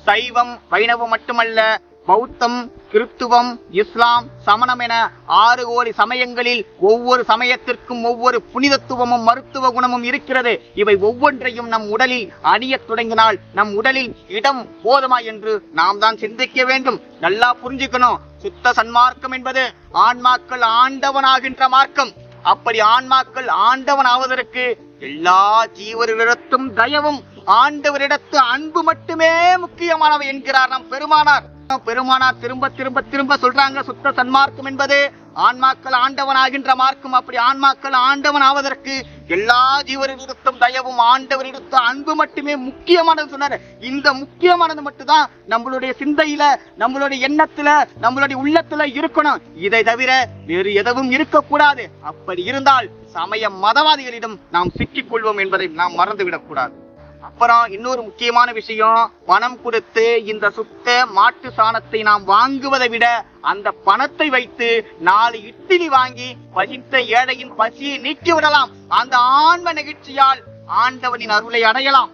சைவம் வைணவம் மட்டுமல்ல, பௌத்தம், கிறிஸ்துவம், இஸ்லாம், சமணம் என 6 கோடி சமயங்களில் ஒவ்வொரு சமயத்திற்கும் ஒவ்வொரு புனிதத்துவமும் மருத்துவ குணமும் இருக்கிறது. இவை ஒவ்வொன்றையும் நம் உடலில் அணியத் தொடங்கினால் நம் உடலில் இடம் போதுமா என்று நாம் தான் சிந்திக்க வேண்டும். நல்லா புரிஞ்சுக்கணும். சுத்த சன்மார்க்கம் என்பது ஆன்மாக்கள் ஆண்டவனாகின்ற மார்க்கம். அப்படி ஆன்மாக்கள் ஆண்டவன் ஆவதற்கு எல்லா ஜீவர்களிடத்தும் தயவும் ஆண்டவரிடத்து அன்பு மட்டுமே முக்கியமானவை என்கிறார் நம் பெருமானார் திரும்ப திரும்ப திரும்ப சொல்றாங்க. சுத்த சன்மார்க்கம் என்பது ஆன்மாக்கள் ஆண்டவன் ஆகின்ற மார்க்கம். அப்படி ஆன்மாக்கள் ஆண்டவன் ஆவதற்கு எல்லா ஜீவரிடத்தும் தயவும் ஆண்டவரிடத்து அன்பு மட்டுமே முக்கியமானது சொன்னாரு. இந்த முக்கியமானது மட்டும்தான் நம்மளுடைய சிந்தையில, நம்மளுடைய எண்ணத்துல, நம்மளுடைய உள்ளத்துல இருக்கணும். இதை தவிர வேறு எதுவும் இருக்கக்கூடாது. அப்படி இருந்தால் சமய மதவாதிகளிடம் நாம் சிக்கிக் கொள்வோம் என்பதை நாம் மறந்துவிடக் கூடாது. அப்புறம் இன்னொரு முக்கியமான விஷயம், பணம் கொடுத்து இந்த சுத்த மாட்டு சாணத்தை நாம் வாங்குவதை விட அந்த பணத்தை வைத்து 4 இட்லி வாங்கி பசித்த ஏழையின் பசியை நீக்கி விடலாம். அந்த ஆன்ம நிகழ்ச்சியால் ஆண்டவனின் அருளை அடையலாம்.